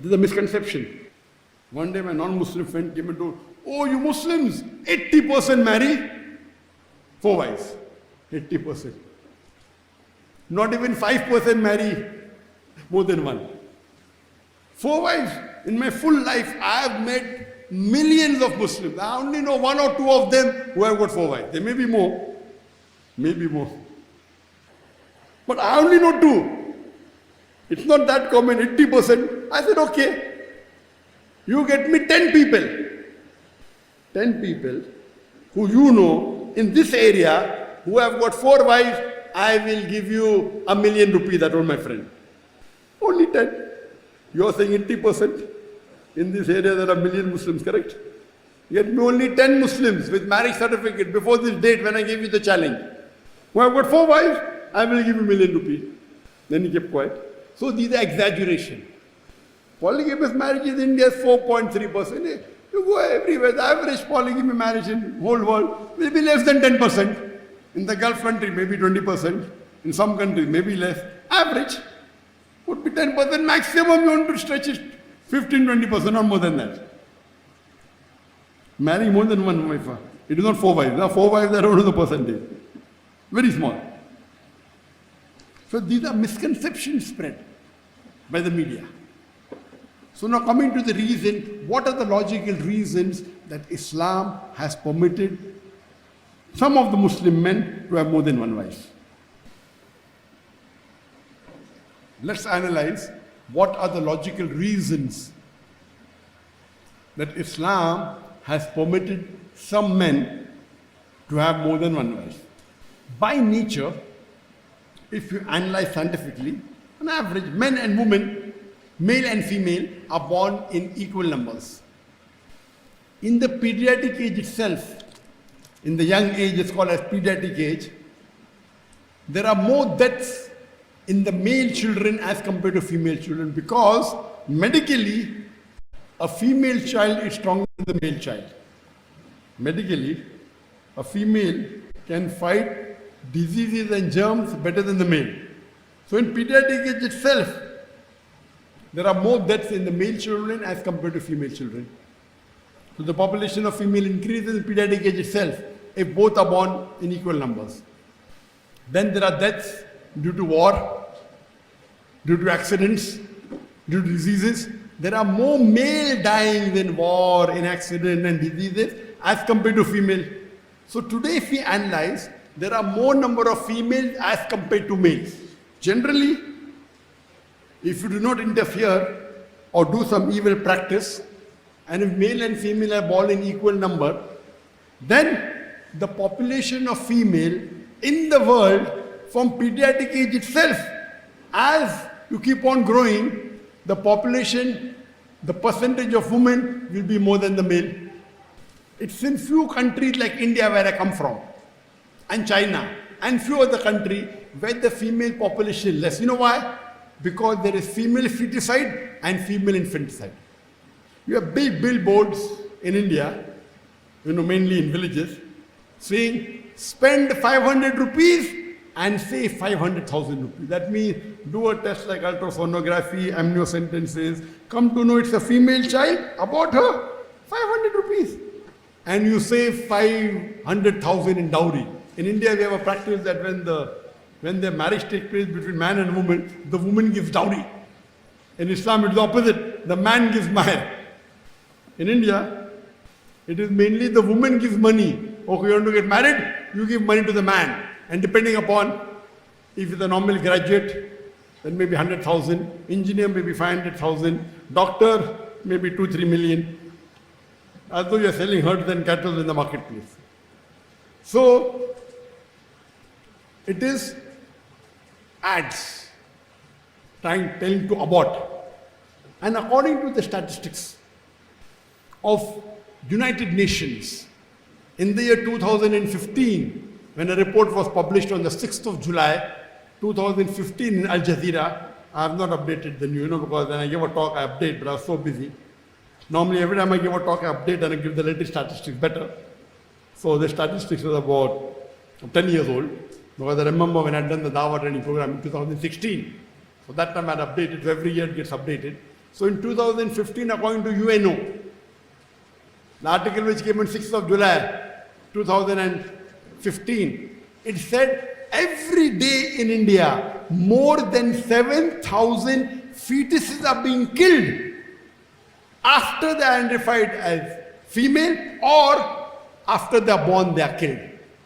This is a misconception. One day my non-Muslim friend came and told, oh, you Muslims, 80% marry 4 wives. 80%. Not even 5% marry more than one. 4 wives. In my full life, I have met millions of Muslims. I only know 1 or 2 of them who have got 4 wives. There may be more. Maybe more. But I only know 2. It's not that common, 80%. I said, okay. You get me 10 people. 10 people who you know in this area who have got 4 wives, I will give you ₹1 million. That was my friend. Only 10. You are saying 80%. In this area there are 1 million Muslims, correct? Get me only 10 Muslims with marriage certificate before this date when I gave you the challenge. Who have got 4 wives, I will give you ₹1 million. Then he kept quiet. So these are exaggeration. Polygamous marriage in India is 4.3%. You go everywhere, the average polygamy marriage in whole world will be less than 10%. In the Gulf country, maybe 20%. In some countries, maybe less. Average would be 10%. Maximum you want to stretch it 15-20%, not more than that. Marrying more than one wife. It is not 4 wives. Now 4 wives, I don't know the percentage. Very small. So these are misconceptions spread by the media. So now coming to the reason, what are the logical reasons that Islam has permitted some of the Muslim men to have more than one wife? Let's analyze what are the logical reasons that Islam has permitted some men to have more than one wife. By nature, if you analyze scientifically, on average, men and women, male and female, are born in equal numbers. In the pediatric age itself, in the young age, it's called as pediatric age, there are more deaths in the male children as compared to female children because medically, a female child is stronger than the male child. Medically, a female can fight diseases and germs better than the male. So in pediatric age itself, there are more deaths in the male children as compared to female children. So the population of female increases in pediatric age itself if both are born in equal numbers. Then there are deaths due to war, due to accidents, due to diseases. There are more male dying in war, in accident and diseases as compared to female. So today if we analyze, there are more number of females as compared to males. Generally, if you do not interfere or do some evil practice, and if male and female are born in equal number, then the population of female in the world from pediatric age itself, as you keep on growing, the population, the percentage of women will be more than the male. It's in few countries like India where I come from, and China, and few other countries where the female population is less. You know why? Because there is female feticide and female infanticide. You have big billboards in India, mainly in villages, saying spend 500 rupees and save 500,000 rupees. That means do a test like ultrasonography, amniocentesis, come to know it's a female child, abort her, 500 rupees. And you save 500,000 in dowry. In India, we have a practice that when the marriage takes place between man and woman, the woman gives dowry. In Islam, it is the opposite. The man gives mahr. In India, it is mainly the woman gives money. Okay, you want to get married? You give money to the man. And depending upon, if it's a normal graduate, then maybe 100,000. Engineer, maybe 500,000. Doctor, maybe 2-3 million. As though you are selling herds and cattle in the marketplace. So, it is ads telling to abort. And according to the statistics of United Nations, in the year 2015, when a report was published on the 6th of July, 2015 in Al Jazeera, I have not updated the news, because when I give a talk, I update, but I was so busy. Normally, every time I give a talk, I update and I give the latest statistics better. So the statistics was about 10 years old, because I remember when I had done the Dawah training program in 2016. So that time I had updated, so every year it gets updated. So in 2015, according to UNO, the article which came on 6th of July 2015, it said every day in India, more than 7,000 fetuses are being killed after they are identified as female or after they are born, they are killed.